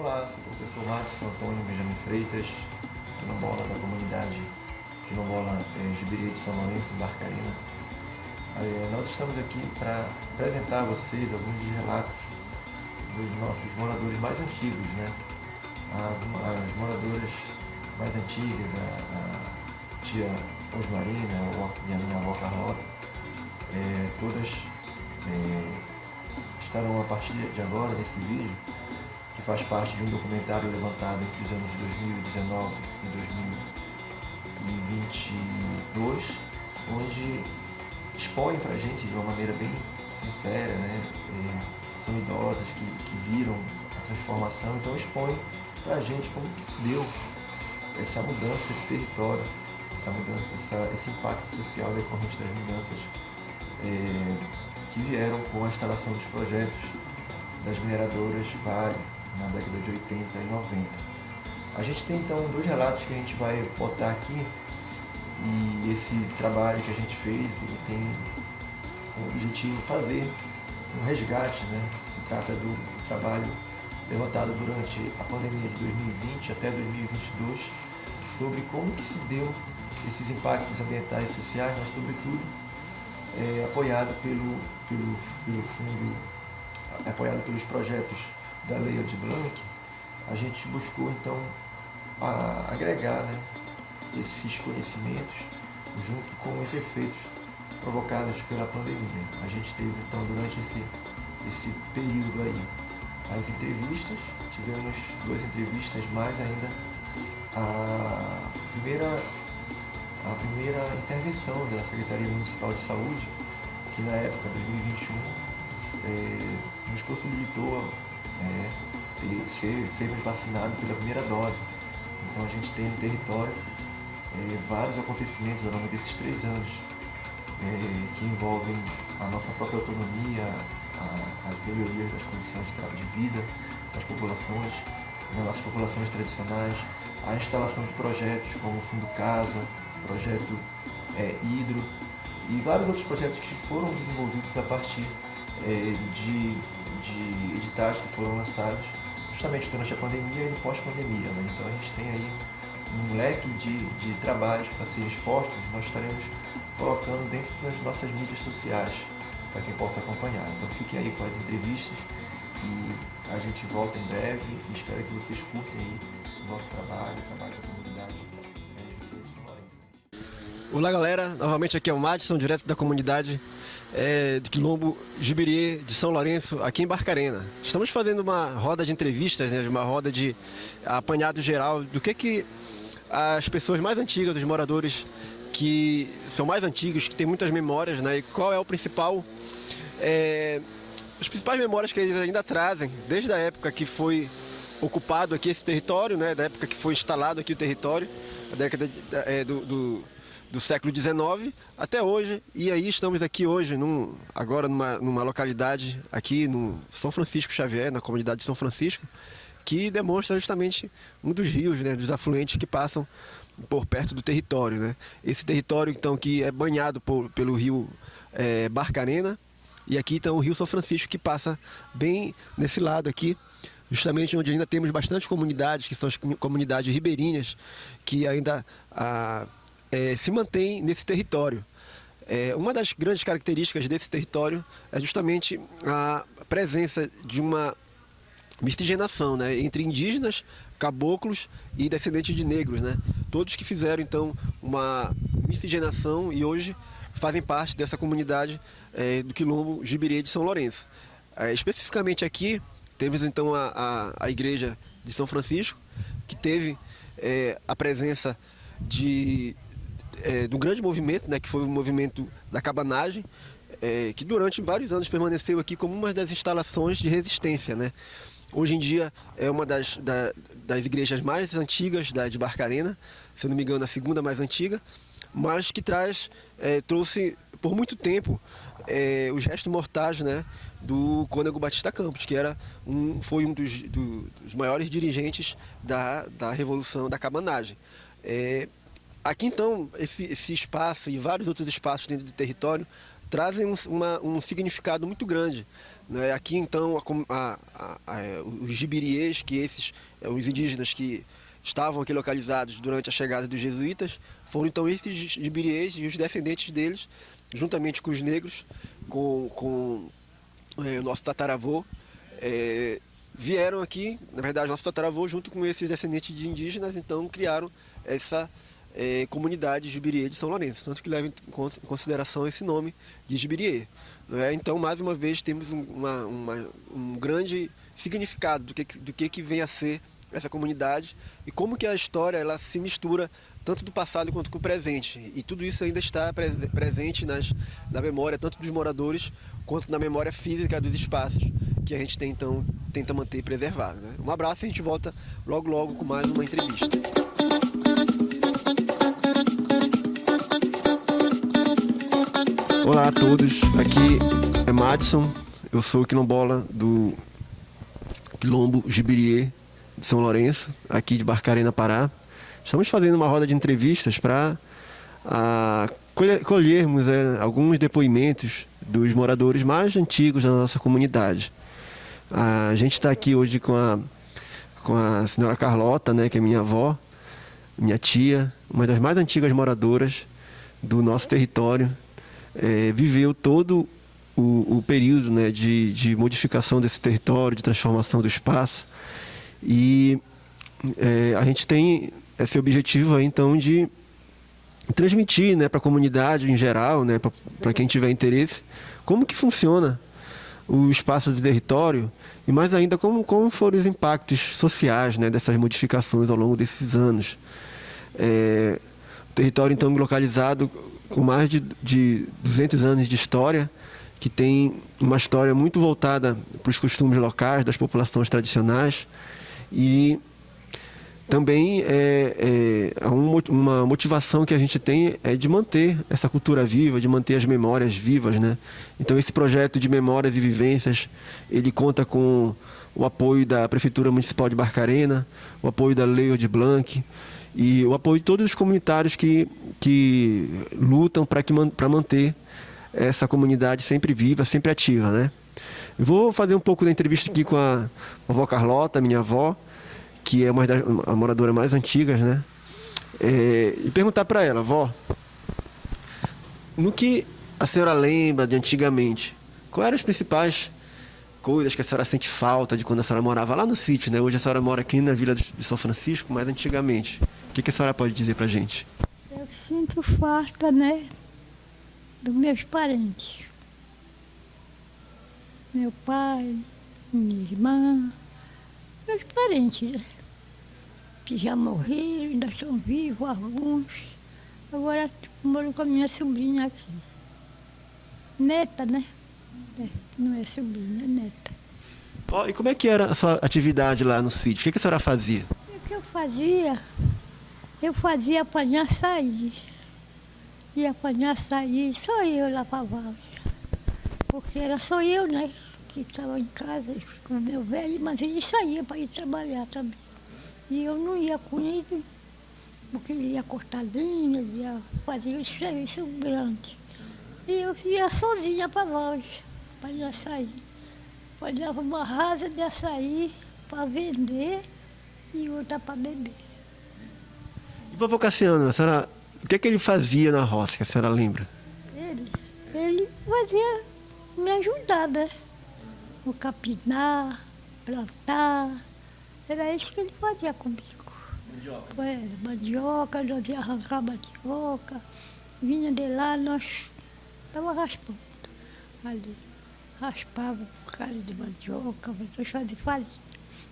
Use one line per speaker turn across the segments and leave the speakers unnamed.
Olá, sou o professor Marcos Antônio Benjamin Freitas, quilombola da comunidade quilombola Jubirê de São Lourenço, Barcarena. Nós estamos aqui para apresentar a vocês alguns dos relatos dos nossos moradores mais antigos, né? As moradoras mais antigas, a tia Osmarina e a minha avó Carlota, todas estarão a partir de agora nesse vídeo, que faz parte de um documentário levantado entre os anos 2019 e 2022, onde expõem para a gente de uma maneira bem sincera, né? São idosas que viram a transformação, então expõem para a gente como que se deu essa mudança de território, essa mudança, esse impacto social decorrente das mudanças que vieram com a instalação dos projetos das mineradoras Vale na década de 80 e 90. A gente tem então dois relatos que a gente vai botar aqui, e esse trabalho que a gente fez, ele tem o objetivo de fazer um resgate, né? Se trata do trabalho levantado durante a pandemia de 2020 até 2022, sobre como que se deu esses impactos ambientais e sociais, mas sobretudo apoiado pelo fundo, apoiado pelos projetos da Lei Aldir Blanc. A gente buscou então agregar, né, esses conhecimentos junto com os efeitos provocados pela pandemia. A gente teve então durante esse período aí as entrevistas, tivemos duas entrevistas, mais ainda a primeira intervenção da Secretaria Municipal de Saúde, que na época de 2021 nos possibilitou sermos vacinados pela primeira dose. Então a gente tem no território vários acontecimentos ao longo desses 3 anos que envolvem a nossa própria autonomia, as melhorias das condições de vida das populações, das nossas populações tradicionais, a instalação de projetos como o Fundo Casa, projeto Hidro e vários outros projetos que foram desenvolvidos a partir de editais que foram lançados justamente durante a pandemia e no pós-pandemia, né? Então a gente tem aí um leque de trabalhos para serem expostos, e nós estaremos colocando dentro das nossas mídias sociais para quem possa acompanhar. Então fiquem aí com as entrevistas e a gente volta em breve e espero que vocês curtem aí o nosso trabalho, o trabalho da comunidade Jubirê de São Lourenço.
Olá galera, novamente aqui é o Madison, direto da comunidade de Quilombo Jubirê de São Lourenço, aqui em Barcarena. Estamos fazendo uma roda de entrevistas, né, uma roda de apanhado geral do que as pessoas mais antigas, os moradores que são mais antigos, que têm muitas memórias, né, e qual é o principal, as principais memórias que eles ainda trazem, desde a época que foi ocupado aqui esse território, né, da época que foi instalado aqui o território, a década do século XIX até hoje. E aí estamos aqui hoje, agora numa localidade aqui no São Francisco Xavier, na comunidade de São Francisco, que demonstra justamente um dos rios, né, dos afluentes que passam por perto do território, né? Esse território então que é banhado pelo rio Barcarena, e aqui então o rio São Francisco, que passa bem nesse lado aqui, justamente onde ainda temos bastante comunidades, que são as comunidades ribeirinhas, que ainda se mantém nesse território. Uma das grandes características desse território é justamente a presença de uma miscigenação, né, entre indígenas, caboclos e descendentes de negros, né? Todos que fizeram então uma miscigenação e hoje fazem parte dessa comunidade do Quilombo Jubirê de São Lourenço. Especificamente aqui temos então a igreja de São Francisco, que teve a presença de um grande movimento, né, que foi o movimento da cabanagem, que durante vários anos permaneceu aqui como uma das instalações de resistência, né? Hoje em dia é uma das igrejas mais antigas de Barcarena, se eu não me engano a segunda mais antiga, mas que trouxe por muito tempo os restos mortais, né, do Cônego Batista Campos, que foi um dos maiores dirigentes da Revolução da Cabanagem. Aqui então, esse espaço e vários outros espaços dentro do território trazem um significado muito grande, né? Aqui então os jibiriês, que os indígenas que estavam aqui localizados durante a chegada dos jesuítas, foram então esses jibiriês e os descendentes deles, juntamente com os negros, com o nosso tataravô, vieram aqui, na verdade, nosso tataravô, junto com esses descendentes de indígenas, então criaram essa comunidade Jibiriê de São Lourenço, tanto que leva em consideração esse nome de Jibiriê. Então, mais uma vez, temos um grande significado do que vem a ser essa comunidade e como que a história ela se mistura tanto do passado quanto com o presente. E tudo isso ainda está presente na memória tanto dos moradores quanto na memória física dos espaços que a gente tenta manter preservado, né? Um abraço e a gente volta logo logo com mais uma entrevista. Olá a todos, aqui é Madison, eu sou quilombola do Quilombo Jibiriê de São Lourenço, aqui de Barcarena, Pará. Estamos fazendo uma roda de entrevistas para colhermos alguns depoimentos dos moradores mais antigos da nossa comunidade. A gente está aqui hoje com a senhora Carlota, né, que é minha avó, minha tia, uma das mais antigas moradoras do nosso território. Viveu todo o período, né, de modificação desse território, de transformação do espaço. E a gente tem esse objetivo aí, então, de transmitir, né, para a comunidade em geral, né, para quem tiver interesse, como que funciona o espaço do território e mais ainda como foram os impactos sociais, né, dessas modificações ao longo desses anos. O território então localizado com mais de 200 anos de história, que tem uma história muito voltada para os costumes locais das populações tradicionais e também uma motivação que a gente tem é de manter essa cultura viva, de manter as memórias vivas, né? Então esse projeto de memórias e vivências, ele conta com o apoio da Prefeitura Municipal de Barcarena, o apoio da Lei Aldir Blanc e o apoio de todos os comunitários que lutam para manter essa comunidade sempre viva, sempre ativa, né? Eu vou fazer um pouco da entrevista aqui com a vovó Carlota, minha avó, que é uma das moradoras mais antigas, né? E perguntar para ela, vó, no que a senhora lembra de antigamente? Quais eram as principais coisas que a senhora sente falta de quando a senhora morava lá no sítio, né? Hoje a senhora mora aqui na Vila de São Francisco, mas antigamente. O que a senhora pode dizer para a gente?
Eu sinto falta, né, dos meus parentes. Meu pai, minha irmã, meus parentes, né? Que já morreram, ainda estão vivos alguns. Agora moro com a minha sobrinha aqui. Neta, né? Não é sobrinha, é neta.
E como é que era a sua atividade lá no sítio? O que a senhora fazia?
O que eu fazia? Eu fazia apanhar açaí. Ia apanhar açaí, só eu lavava. Porque era só eu, né? Que estava em casa com o meu velho, mas ele saía para ir trabalhar também. E eu não ia com ele, porque ele ia cortar linha, ele ia fazer um serviço grande. E eu ia sozinha para loja, para ir açaí. Olhava uma rasa de açaí para vender e outra para beber.
E vovô Cassiano, a senhora, o que ele fazia na roça, que a senhora lembra?
Ele fazia me ajudar, né? O capinar, plantar. Era isso que ele fazia comigo. Mandioca, nós ia arrancar mandioca. Vinha de lá, nós estávamos raspando ali. Raspava um bocado de mandioca, nós fazíamos farinha.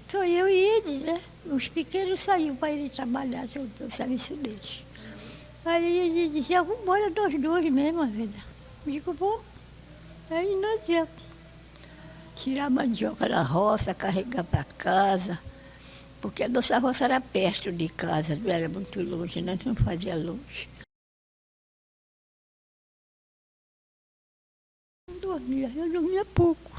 Só eu e ele, né? Os pequenos saíam para ir trabalhar no serviço deles. Aí ele dizia, vamos embora nós dois mesmo, velho. Eu digo, bom. Aí nós íamos tirar mandioca da roça, carregar para casa. Porque a nossa roça era perto de casa, não era muito longe, nós não fazia longe. Eu dormia pouco.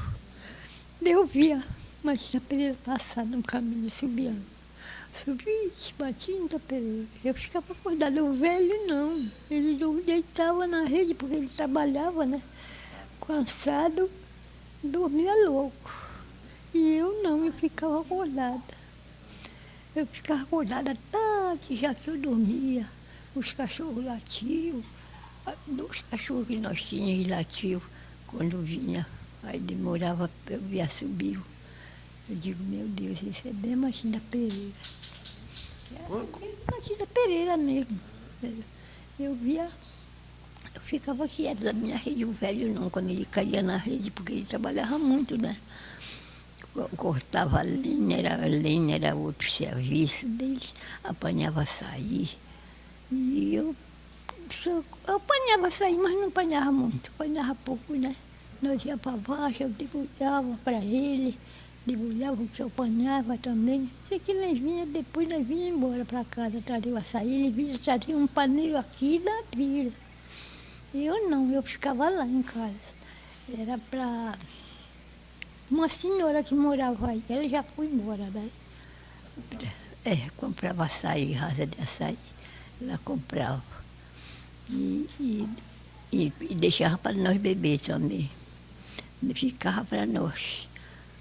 Eu via, mas na pereira passar no caminho subindo. Subia, batia da pereira. Eu ficava acordada, o velho não. Ele não deitava na rede, porque ele trabalhava, né? Cansado. dormia louco. E eu não, eu ficava acordada. Eu ficava acordada tarde, já que eu dormia. Os cachorros latiam. Os cachorros que nós tínhamos latiam quando vinha. Aí demorava para eu ver assobio. Eu digo, meu Deus, isso é bem Matinda Pereira. Matinda Pereira mesmo. Eu via, eu ficava quieta da minha rede, o velho não, quando ele caía na rede, porque ele trabalhava muito, né? Cortava lenha, era outro serviço deles, apanhava açaí. E eu apanhava açaí, mas não apanhava muito, apanhava pouco, né? Nós ia para baixo, eu debulhava para ele, debulhava o que eu apanhava também. Sei que nós vinha, depois nós vinha embora para casa, trazia o açaí, ele vinha, trazia um paneiro aqui da vila. Eu não, eu ficava lá em casa. Era para uma senhora que morava aí, ela já foi embora, né? Comprava açaí, rasa de açaí, ela comprava. E deixava para nós beber também. Ficava para nós.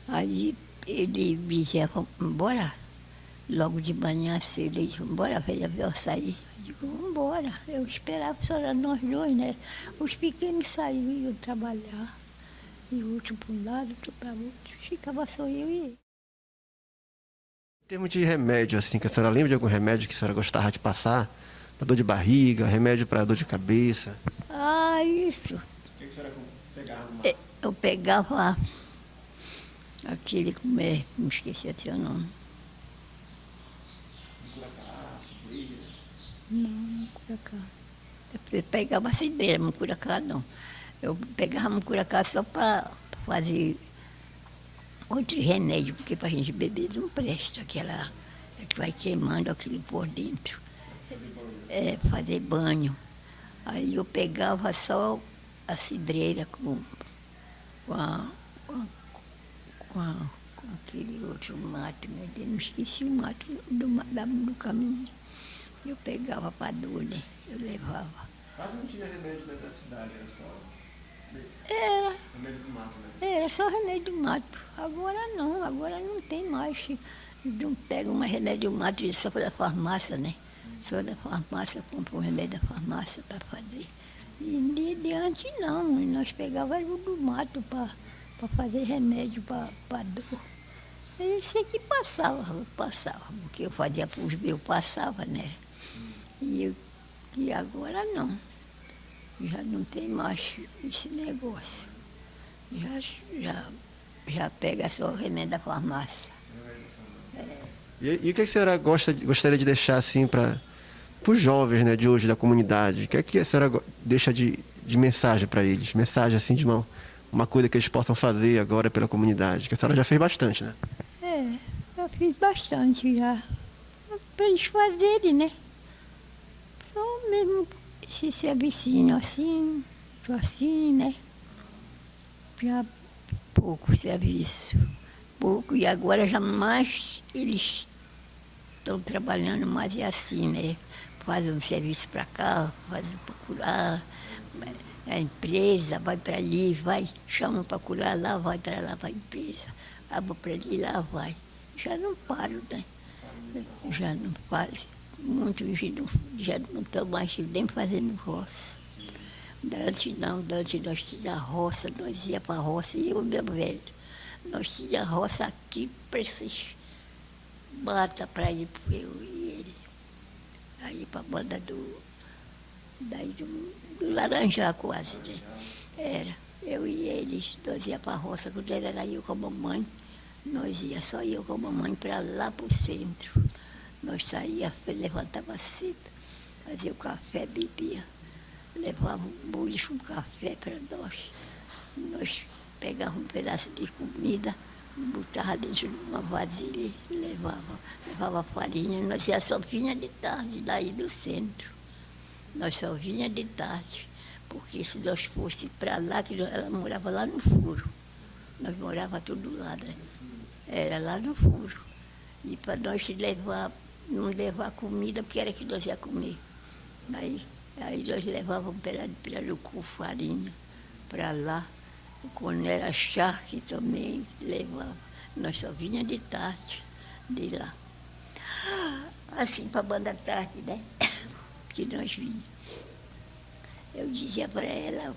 Aí ele dizia, vamos embora. Logo de manhã cedo, ele disse, vamos embora, velha, ver o açaí. Eu digo, vamos embora. Eu esperava só nós dois, né? Os pequenos saíam, iam trabalhar. E o outro para um lado, outro para o outro. Ficava só eu e ele.
Em termos de remédio, assim, que a senhora lembra de algum remédio que a senhora gostava de passar? Para dor de barriga, remédio para dor de cabeça?
Ah, isso.
O que a senhora pegava no
Eu pegava aquele, como é, não esqueci até o nome. Não, curacá. Eu pegava cidreira, não curacá não. Eu pegava mucuracá só para fazer outro remédio, porque para a gente beber não presta, aquela que vai queimando aquilo por dentro. Fazer banho. Aí eu pegava só a cidreira com aquele outro mato, meu Deus, não esqueci o mato do caminho. Eu pegava para dor, né? Eu levava.
Quase não tinha remédio dentro da cidade, era só remédio do mato, né?
Era só remédio do mato. Agora não tem mais. Não pega um remédio do mato só da farmácia, né? Só da farmácia, compra um remédio da farmácia para fazer. E de antes não, nós pegávamos do mato para fazer remédio para dor. Eu sei que passava, porque eu fazia para os meus, passava, né? E agora não. Já não tem mais esse negócio. Já pega só o remédio da farmácia.
E o que a senhora gostaria de deixar assim para os jovens, né, de hoje, da comunidade? O que a senhora deixa de mensagem para eles? Mensagem assim de uma coisa que eles possam fazer agora pela comunidade? Que a senhora já fez bastante, né?
Eu fiz bastante já. Para eles fazerem, né? Só mesmo esse servicinho assim, né? Já pouco serviço. Pouco, e agora já mais eles estão trabalhando mais assim, né? Fazem um serviço para cá, fazem para curar. A empresa vai para ali, vai, chama para curar lá, vai para lá, vai a empresa. Acaba para ali, lá vai. Já não paro, né? Já não paro. Muitos já não estão mais nem fazendo roça. Antes nós tínhamos a roça, nós ia para a roça, e eu, meu velho, nós tínhamos a roça aqui para esses mata para ir eu e ele. Aí para a banda do Laranjá quase, né? Era, eu e eles, nós ia para a roça, quando era eu com a mamãe, nós ia só eu com a mamãe para lá para o centro. Nós saía, levantava cedo, fazia o café, bebia, levava um bolicho, um café para nós. Nós pegávamos um pedaço de comida, botava dentro de uma vasilha e levava farinha. Nós ia só vinha de tarde daí do centro. Nós só vinha de tarde, porque se nós fosse para lá, que ela morava lá no furo. Nós morava tudo lá, né? Era lá no furo. E para nós não levar comida, porque era que nós ia comer. Aí nós levávamos um pedaço de pirarucu, farinha, para lá. Quando era charque também levava. Nós só vinha de tarde de lá. Assim para a banda tarde, né? Que nós vinha. Eu dizia para ela,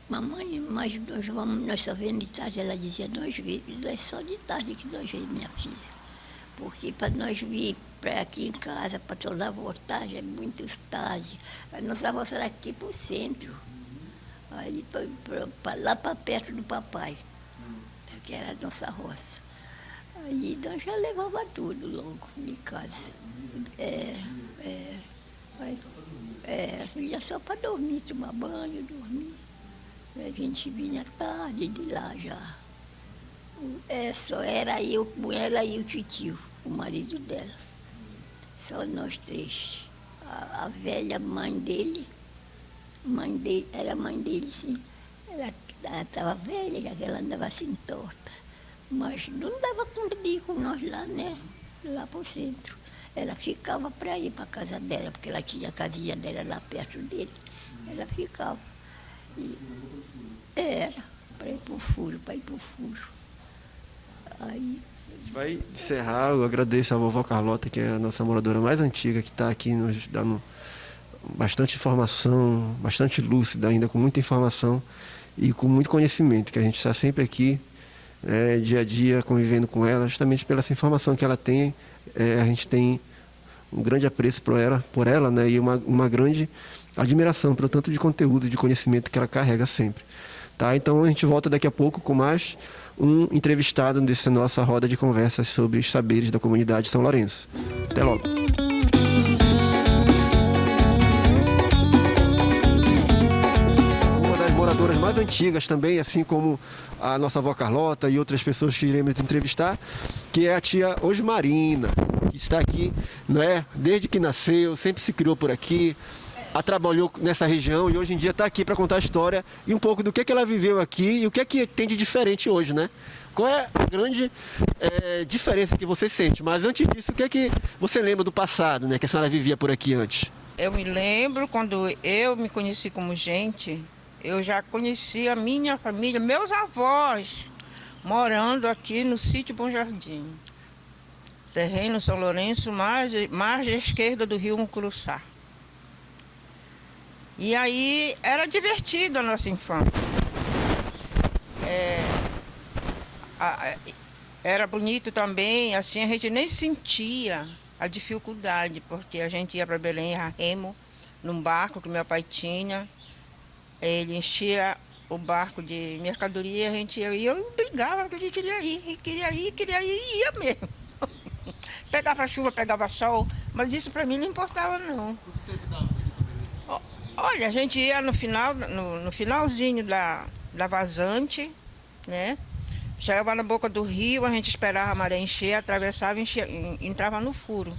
mamãe, mas nós só vemos de tarde. Ela dizia, nós vemos, é só de tarde que nós vemos, minha filha. Porque para nós vir para aqui em casa, para toda a voltagem, é muito tarde. A nossa roça era aqui para o centro. Aí lá para perto do papai, que era a nossa roça. Aí nós já levava tudo logo de casa. Ia só para dormir, tomar banho, dormir. A gente vinha tarde de lá já. Só era eu com ela e o titio, o marido dela. Só nós três. A velha mãe dele, era mãe dele, sim. Ela estava velha, já que ela andava assim torta. Mas não dava conta de ir com nós lá, né? Lá para o centro. Ela ficava para ir para a casa dela, porque ela tinha a casinha dela lá perto dele. Ela ficava. Era, para ir para o furo, Aí...
A gente vai encerrar, eu agradeço a vovó Carlota, que é a nossa moradora mais antiga, que está aqui nos dando bastante informação, bastante lúcida ainda, com muita informação e com muito conhecimento, que a gente está sempre aqui, dia a dia, convivendo com ela, justamente pela essa informação que ela tem. A gente tem um grande apreço por ela, né, e uma grande admiração pelo tanto de conteúdo, de conhecimento que ela carrega sempre. Tá? Então a gente volta daqui a pouco com mais um entrevistado dessa nossa roda de conversas sobre os saberes da comunidade São Lourenço. Até logo! Uma das moradoras mais antigas também, assim como a nossa avó Carlota e outras pessoas que iremos entrevistar, que é a tia Osmarina, que está aqui, né, desde que nasceu, sempre se criou por aqui, trabalhou nessa região e hoje em dia está aqui para contar a história e um pouco do que ela viveu aqui e o que tem de diferente hoje, né? Qual é a grande diferença que você sente? Mas antes disso, o que você lembra do passado, né? Que a senhora vivia por aqui antes?
Eu me lembro quando eu me conheci como gente, eu já conhecia a minha família, meus avós, morando aqui no sítio Bom Jardim. Terreno São Lourenço, margem esquerda do rio Mucuruçá. E aí era divertido a nossa infância. Era bonito também, assim a gente nem sentia a dificuldade, porque a gente ia para Belém a remo, num barco que meu pai tinha. Ele enchia o barco de mercadoria, a gente ia, e eu brigava, porque queria ir, e ia mesmo. Pegava chuva, pegava sol, mas isso para mim não importava não. Olha, a gente ia no finalzinho da vazante, né? Chegava na boca do rio, a gente esperava a maré encher, atravessava e entrava no furo.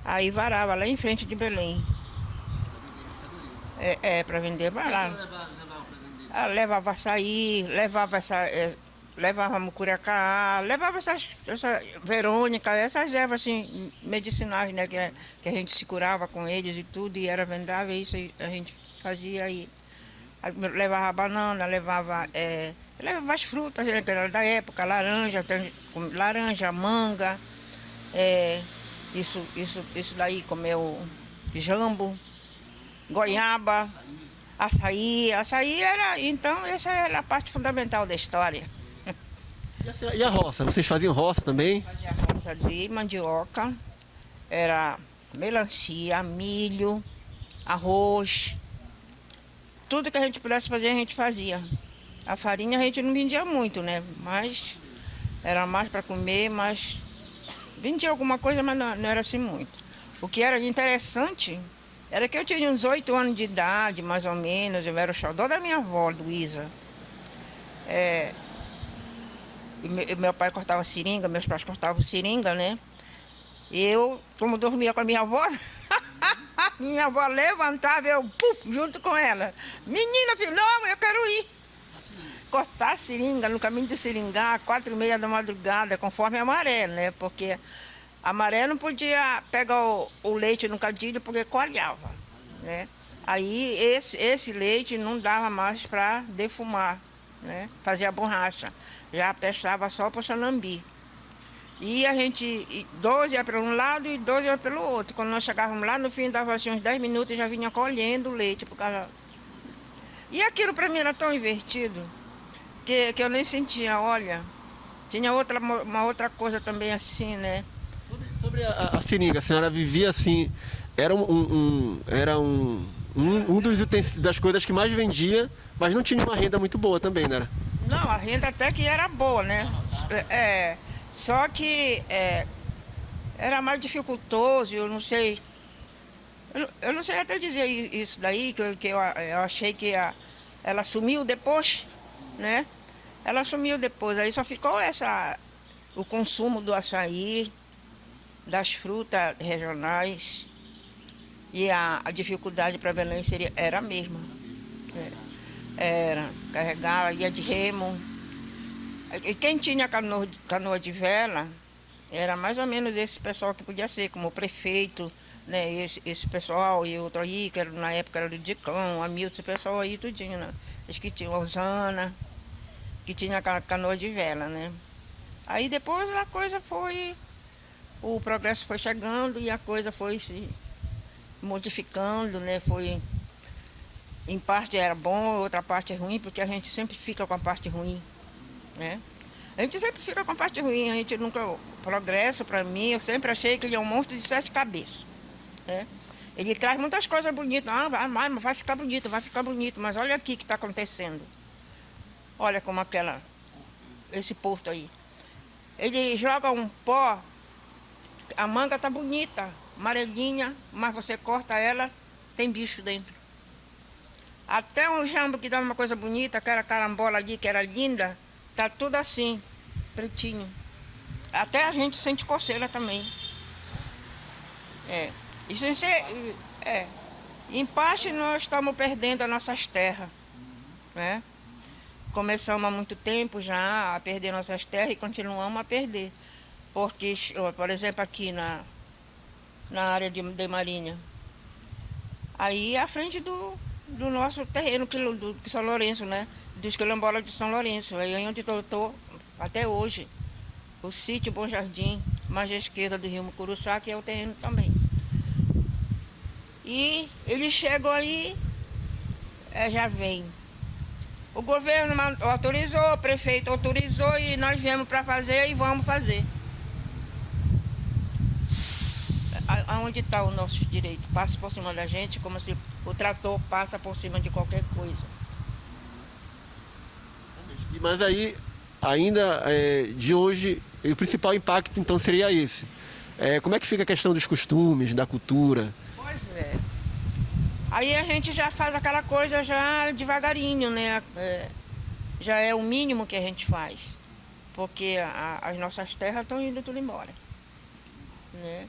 Aí varava lá em frente de Belém. Para vender, vai lá. Levava açaí, levava mucuracá, levava essa verônica, essas ervas assim, medicinais, né, que a gente se curava com eles e tudo, e era vendável, isso a gente fazia aí. Levava banana, levava as frutas, né, que era da época, laranja, manga, isso daí comeu jambo, goiaba. Açaí era, então, essa era a parte fundamental da história.
E a roça? Vocês faziam roça também?
Fazia roça de mandioca, era melancia, milho, arroz, tudo que a gente pudesse fazer, a gente fazia. A farinha a gente não vendia muito, né? Mas era mais para comer, mas vendia alguma coisa, mas não era assim muito. O que era interessante era que eu tinha uns 8 anos de idade, mais ou menos, eu era o xodó da minha avó, Luísa. Meu pai cortava seringa, meus pais cortavam seringa, né? Eu, como dormia com a minha avó, minha avó levantava, eu junto com ela. Menina, filho, não, eu quero ir. Cortar seringa no caminho de Seringá, 4h30 da madrugada, conforme a maré, né? Porque a maré não podia pegar o leite no cadilho porque coalhava, né? Aí esse leite não dava mais para defumar. né? Fazia borracha. Já prestava só para o salambi. E a gente, 12 ia para um lado e 12 ia pelo outro. Quando nós chegávamos lá, no fim dava assim uns 10 minutos e já vinha colhendo o leite. Por causa... E aquilo para mim era tão divertido que eu nem sentia, olha. Tinha uma outra coisa também assim, né?
Sobre a seringa, a senhora vivia assim, era das coisas que mais vendia, mas não tinha uma renda muito boa também, né?
Não, a renda até que era boa, né? Só que era mais dificultoso, eu não sei. Eu não sei até dizer isso daí, que eu achei que ela sumiu depois, né? Ela sumiu depois, aí só ficou o consumo do açaí, das frutas regionais, e a dificuldade para Belém era a mesma. Era carregar, ia de remo. E quem tinha canoa de vela era mais ou menos esse pessoal que podia ser, como o prefeito, né? Esse pessoal e outro aí, que na época era do Dicão, Hamilton, esse pessoal aí tudinho, né? Acho que tinha Osana, que tinha canoa de vela, né? Aí depois a coisa foi, o progresso foi chegando e a coisa foi se modificando, né? Foi, em parte era bom, outra parte é ruim, porque a gente sempre fica com a parte ruim, né? A gente sempre fica com a parte ruim, a gente nunca... O progresso, para mim, eu sempre achei que ele é um monstro de 7 cabeças, né? Ele traz muitas coisas bonitas, vai ficar bonito, mas olha aqui o que está acontecendo. Olha como esse posto aí. Ele joga um pó, a manga está bonita, amarelinha, mas você corta ela, tem bicho dentro. Até um jambo que dava uma coisa bonita, aquela carambola ali que era linda, tá tudo assim, pretinho. Até a gente sente coceira também. E sem ser, em parte nós estamos perdendo as nossas terras, né? Começamos há muito tempo já a perder nossas terras e continuamos a perder. Porque, por exemplo, aqui na área de Marinha, aí à frente do nosso terreno, que São Lourenço, né? Dos quilombolas de São Lourenço, aí onde eu estou até hoje. O sítio Bom Jardim, margem esquerda do rio Mucuruçá, que é o terreno também. E eles chegam aí, já vem. O governo autorizou, o prefeito autorizou e nós viemos para fazer e vamos fazer. Aonde está o nosso direito? Passa por cima da gente como se o trator passa por cima de qualquer coisa.
Mas aí, ainda de hoje, o principal impacto então seria esse. Como é que fica a questão dos costumes, da cultura?
Pois é. Aí a gente já faz aquela coisa já devagarinho, né? Já é o mínimo que a gente faz. Porque as nossas terras estão indo tudo embora, né?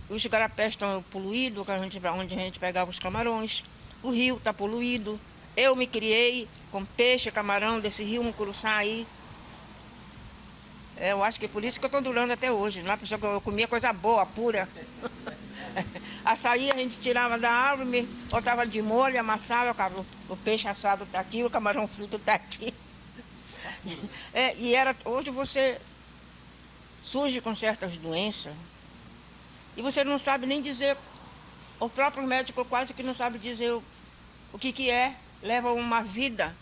Os igarapés estão poluídos, onde a gente pegava os camarões. O rio está poluído. Eu me criei com peixe, camarão desse rio Mucuruçá aí. Eu acho que é por isso que eu estou durando até hoje. Lá eu comia coisa boa, pura. Açaí a gente tirava da árvore, botava de molho, amassava, o peixe assado está aqui, o camarão frito está aqui. Hoje você surge com certas doenças e você não sabe nem dizer, o próprio médico quase que não sabe dizer o que é, leva uma vida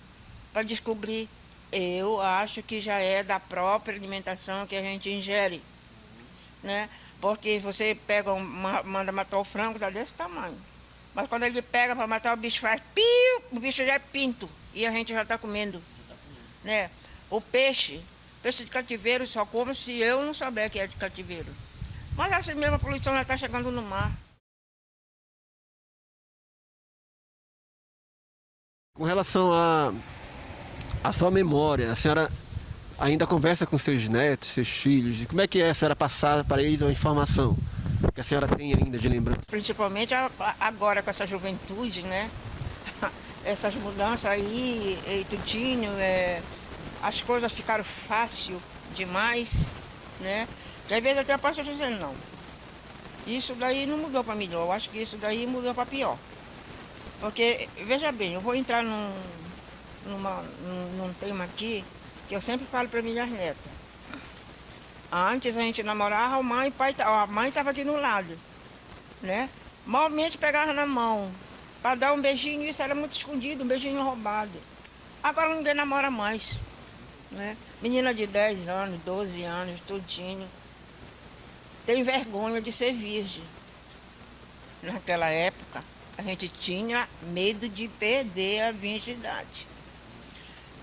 para descobrir. Eu acho que já é da própria alimentação que a gente ingere, né? Porque você manda matar o frango, dá desse tamanho. Mas quando ele pega para matar, o bicho faz piu, o bicho já é pinto e a gente já está comendo, né? O peixe de cativeiro só como se eu não souber que é de cativeiro. Mas essa mesma poluição já está chegando no mar.
Com relação à sua memória, a senhora ainda conversa com seus netos, seus filhos? E como é que a senhora passar para eles a informação que a senhora tem ainda de lembrança?
Principalmente agora com essa juventude, né? Essas mudanças aí, e tudinho, as coisas ficaram fácil demais, né? E às vezes até posso dizer, não. Isso daí não mudou para melhor, eu acho que isso daí mudou para pior. Porque, veja bem, eu vou entrar num tema aqui que eu sempre falo para minhas netas. Antes a gente namorava, a mãe estava aqui no lado, né? Malmente pegava na mão. Para dar um beijinho, isso era muito escondido, um beijinho roubado. Agora ninguém namora mais, né? Menina de 10 anos, 12 anos, tudinho. Tem vergonha de ser virgem. Naquela época, a gente tinha medo de perder a virgindade.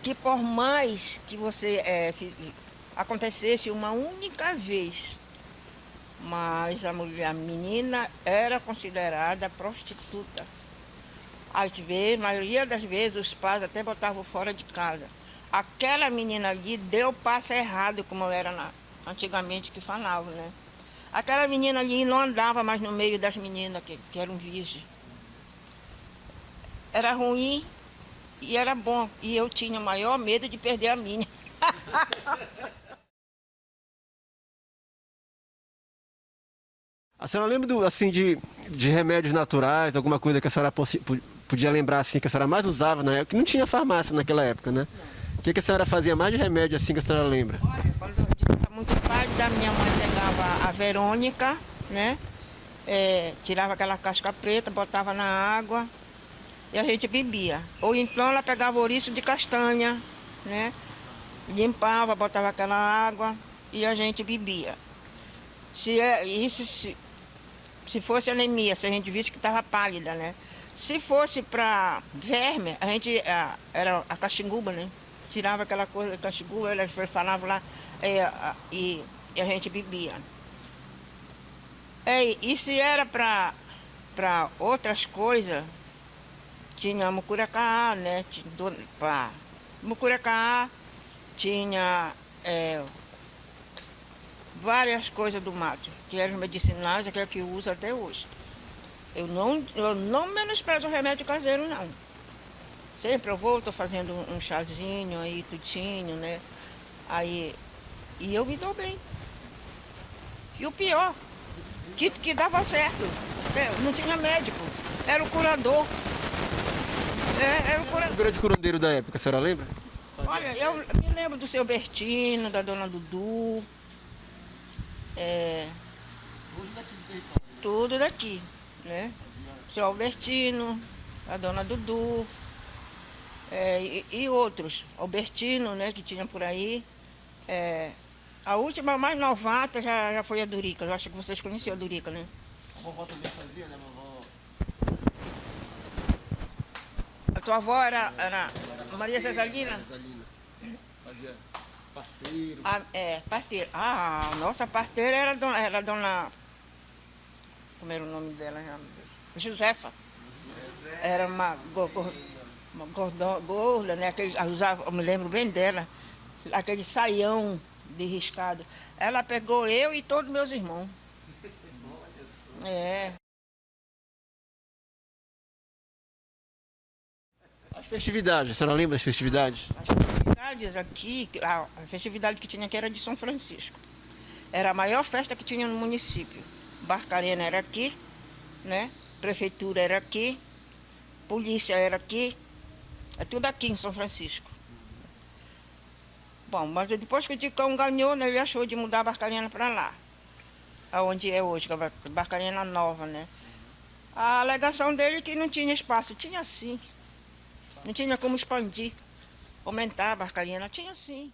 Que por mais que você acontecesse uma única vez, mas a menina era considerada prostituta. Às vezes, a maioria das vezes, os pais até botavam fora de casa. Aquela menina ali deu passo errado, como era antigamente que falavam, né? Aquela menina ali não andava mais no meio das meninas que eram virgens. Era ruim e era bom. E eu tinha o maior medo de perder a minha.
A senhora lembra assim, de remédios naturais, alguma coisa que a senhora podia lembrar assim, que a senhora mais usava na época? Que não tinha farmácia naquela época, né? O que a senhora fazia mais de remédio assim que a senhora lembra?
Olha, quando eu estava muito pálida, minha mãe pegava a Verônica, né? Tirava aquela casca preta, botava na água e a gente bebia. Ou então ela pegava ouriço de castanha, né? Limpava, botava aquela água e a gente bebia. Se fosse anemia, se a gente visse que estava pálida, né? Se fosse para verme, a gente era a caxinguba, né? Tirava aquela coisa da caxinguba, elas falavam lá e a gente bebia. E se era para outras coisas, tinha mucuracá, né? Mucuracá, tinha várias coisas do mato, que eram medicinais, que é que eu uso até hoje. Eu não menosprezo o remédio caseiro, não. Sempre estou fazendo um chazinho aí, tudinho, né? E eu me dou bem. E o pior, que dava certo. Não tinha médico, era o curador. Era o curador.
O grande curandeiro da época, a senhora lembra?
Olha, eu me lembro do seu Bertino, da dona Dudu. Tudo daqui, né? Seu Albertino, a dona Dudu, e outros. Albertino, né, que tinha por aí. A última mais novata já foi a Durica. Eu acho que vocês conheciam a Durica, né?
A vovó também fazia, né, vovó?
A tua avó era Maria Cesalina?
Fazia parteiro.
Parteira. A nossa parteira era a dona... Como era o nome dela já? Josefa. Era uma gorda, né? Eu me lembro bem dela. Aquele saião de riscado. Ela pegou eu e todos meus irmãos.
As festividades, a senhora lembra das festividades?
As festividades aqui, a festividade que tinha aqui era de São Francisco. Era a maior festa que tinha no município. Barcarena era aqui, né? Prefeitura era aqui, polícia era aqui, é tudo aqui em São Francisco. Bom, mas depois que o Ticão ganhou, né, ele achou de mudar a Barcarena para lá, aonde é hoje, que é a Barcarena nova, né? A alegação dele é que não tinha espaço, tinha sim. Não tinha como expandir, aumentar a Barcarena, tinha sim.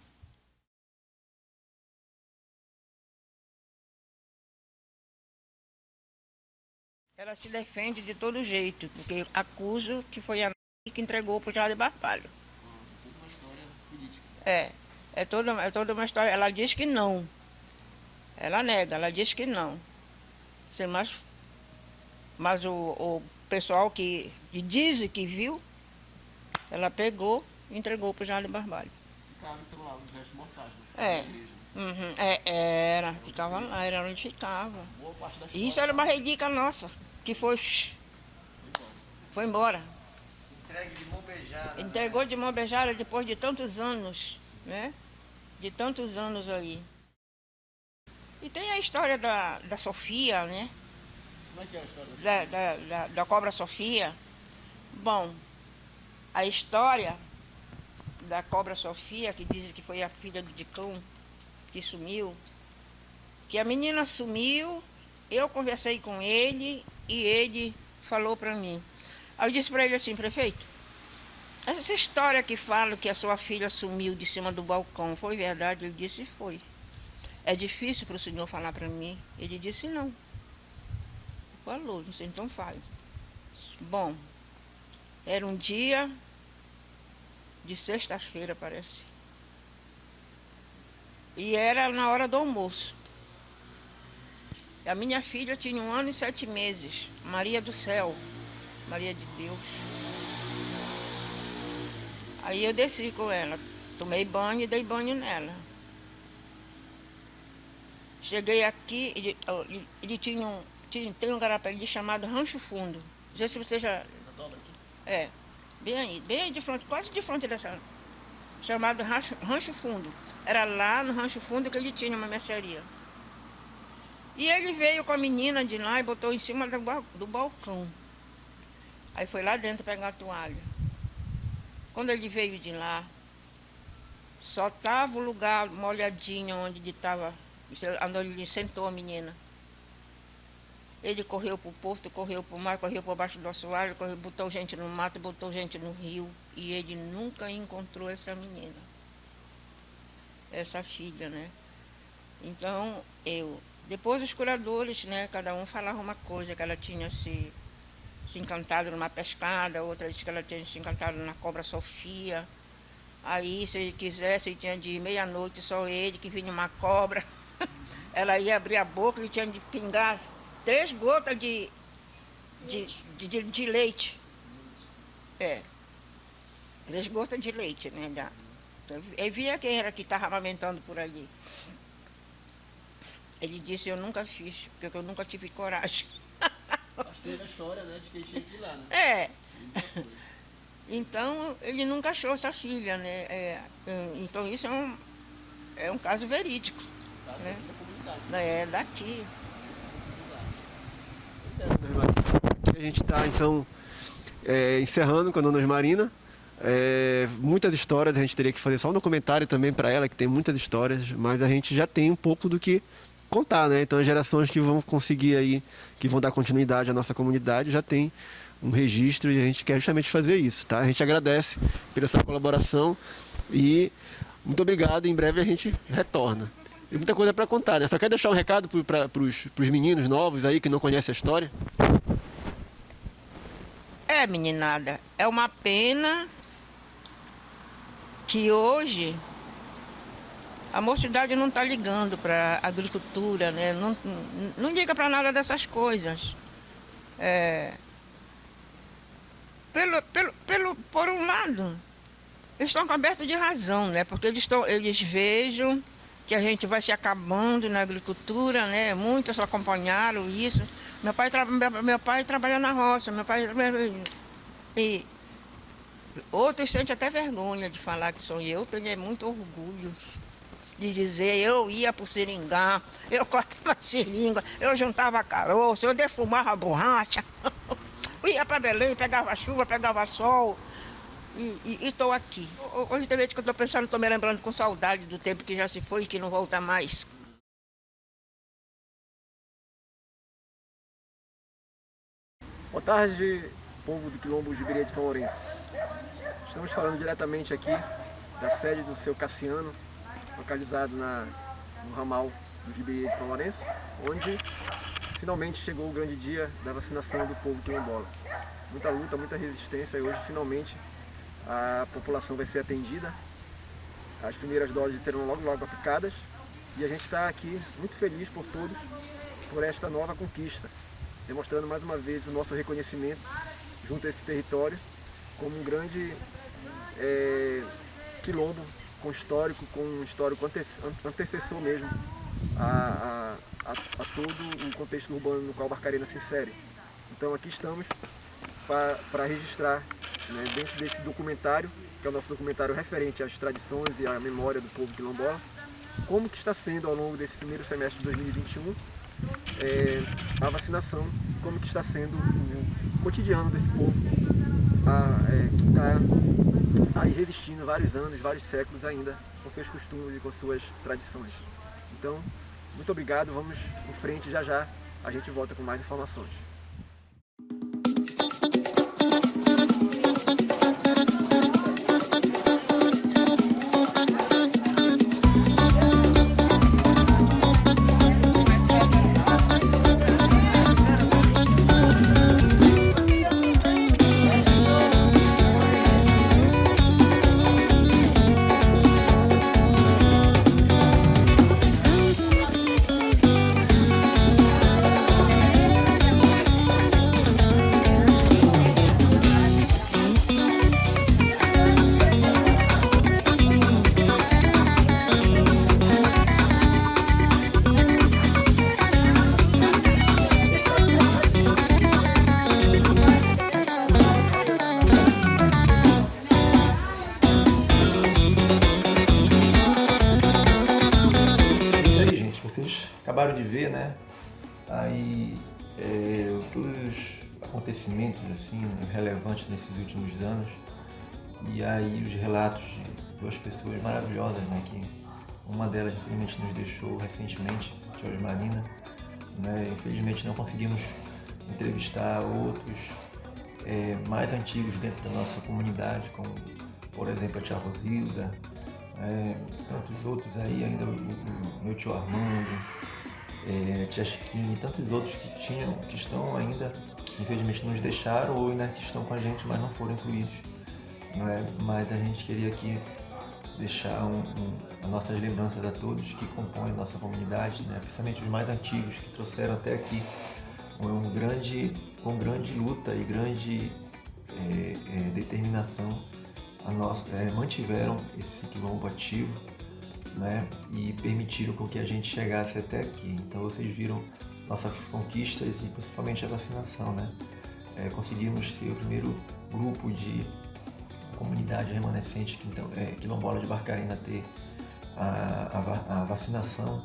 Ela se defende de todo jeito, porque acuso que foi a que entregou para o Jardim Barbalho.
Toda uma história política.
É toda uma história. Ela diz que não. Ela nega, ela diz que não. Mas o pessoal que diz que viu, ela pegou e entregou para o Jardim Barbalho.
Ficava então lá, os restos mortais, né?
Uhum, ficava lá, era onde ficava.
Boa parte da
E isso era uma relíquia nossa, que foi embora.
Entregue de mão beijada.
Entregou de mão beijada depois de tantos anos, né? De tantos anos aí. E tem a história da Sofia, né?
Como é que é a história
Da cobra Sofia. Bom, a história da cobra Sofia, que dizem que foi a filha do Dicão que sumiu, que a menina sumiu, eu conversei com ele e ele falou para mim. Aí eu disse para ele assim: prefeito, essa história que fala que a sua filha sumiu de cima do balcão, foi verdade? Ele disse: foi. É difícil para o senhor falar para mim? Ele disse: não. Falou, disse: então fale. Bom, era um dia de sexta-feira, parece. E era na hora do almoço. A minha filha tinha 1 ano e 7 meses, Maria do Céu, Maria de Deus. Aí eu desci com ela, tomei banho e dei banho nela. Cheguei aqui, ele tem um garapé chamado Rancho Fundo. Não sei se você já... É, bem aí de frente, quase de frente dessa... Chamado Rancho Fundo. Era lá no Rancho Fundo que ele tinha uma mercearia. E ele veio com a menina de lá e botou em cima do balcão. Aí foi lá dentro pegar a toalha. Quando ele veio de lá, só estava o lugar molhadinho onde ele estava, onde ele sentou a menina. Ele correu para o posto, correu para o mar, correu por baixo do assoalho, botou gente no mato, botou gente no rio. E ele nunca encontrou essa menina, essa filha, né? Então, depois os curadores, né, cada um falava uma coisa, que ela tinha se encantado numa pescada, outra disse que ela tinha se encantado na cobra Sofia. Aí, se ele quisesse, ele tinha de meia-noite, só ele, que vinha uma cobra. Ela ia abrir a boca, ele tinha de pingar 3 gotas de leite. 3 gotas de leite, né? Ele via quem era que estava amamentando por ali. Ele disse: eu nunca fiz, porque eu nunca tive coragem.
Mas teve a história, né, de que ele tinha que ir lá, né?
Então, ele nunca achou essa filha, né? Então, isso é um caso verídico.
Tá,
né?
da comunidade.
É daqui.
Aqui a gente está, então, encerrando com a Dona Osmarina. Muitas histórias, a gente teria que fazer só um documentário também para ela, que tem muitas histórias, mas a gente já tem um pouco do que contar, né? Então as gerações que vão conseguir aí, que vão dar continuidade à nossa comunidade, já tem um registro e a gente quer justamente fazer isso, tá? A gente agradece pela sua colaboração e muito obrigado, em breve a gente retorna. E muita coisa para contar, né? Só quer deixar um recado para os meninos novos aí que não conhecem a história?
Meninada, é uma pena que hoje a mocidade não está ligando para a agricultura, né? Não liga para nada dessas coisas. Por um lado, eles estão cobertos de razão, né? Porque eles vejam que a gente vai se acabando na agricultura, né? Muitos acompanharam isso. Meu pai trabalha na roça, e outros sentem até vergonha de falar que sou eu, tenho muito orgulho de dizer: eu ia para o seringal, eu cortava seringa, eu juntava caroço, eu defumava borracha, eu ia para Belém, pegava chuva, pegava sol, e estou aqui. Hoje, de vez que eu estou pensando, estou me lembrando com saudade do tempo que já se foi e que não volta mais.
Boa tarde, povo do Quilombo Jubiria de São Lourenço. Estamos falando diretamente aqui da sede do seu Cassiano, localizado no ramal do Jubiria de São Lourenço, onde finalmente chegou o grande dia da vacinação do povo quilombola. Muita luta, muita resistência e hoje finalmente a população vai ser atendida. As primeiras doses serão logo aplicadas e a gente está aqui muito feliz por todos, por esta nova conquista, demonstrando mais uma vez o nosso reconhecimento junto a esse território como um grande quilombo com um histórico antecessor mesmo a todo o contexto urbano no qual Barcarena se insere. Então aqui estamos para registrar, né, dentro desse documentário, que é o nosso documentário referente às tradições e à memória do povo quilombola, como que está sendo ao longo desse primeiro semestre de 2021 a vacinação, como que está sendo o cotidiano desse povo que está aí resistindo vários anos, vários séculos ainda, com seus costumes e com suas tradições. Então, muito obrigado, vamos em frente, já já a gente volta com mais informações.
Acabaram de ver, né? Aí todos os acontecimentos assim, relevantes nesses últimos anos, e aí os relatos de duas pessoas maravilhosas, né? Que uma delas infelizmente nos deixou recentemente, Jorge Marina, né? Infelizmente não conseguimos entrevistar outros mais antigos dentro da nossa comunidade, como por exemplo a tia Rosilda, tantos outros aí, ainda o meu tio Armando, tia Chiquinha e tantos outros que estão ainda, infelizmente nos deixaram ou ainda que estão com a gente, mas não foram incluídos. Mas a gente queria aqui deixar as nossas lembranças a todos que compõem a nossa comunidade, né? Principalmente os mais antigos que trouxeram até aqui com grande luta e grande determinação mantiveram esse quilombo ativo, né, e permitiram com que a gente chegasse até aqui. Então vocês viram nossas conquistas e principalmente a vacinação, né? Conseguimos ser o primeiro grupo de comunidade remanescente quilombola de Barcarena a ter a vacinação,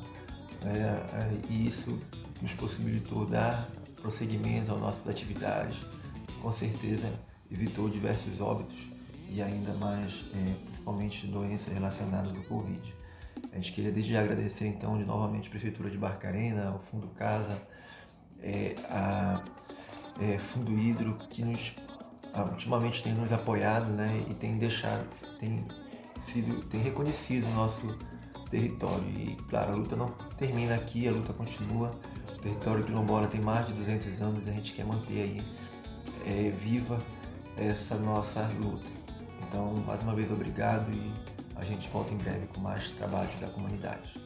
e isso nos possibilitou dar prosseguimento às nossas atividades, com certeza evitou diversos óbitos e ainda mais, principalmente doenças relacionadas ao Covid. A gente queria desde já agradecer então novamente a Prefeitura de Barcarena, o Fundo Casa, a Fundo Hidro, que ultimamente tem nos apoiado, né, e tem reconhecido o nosso território. E claro, a luta não termina aqui, a luta continua. O território quilombola tem mais de 200 anos e a gente quer manter aí viva essa nossa luta. Então, mais uma vez, obrigado e a gente volta em breve com mais trabalhos da comunidade.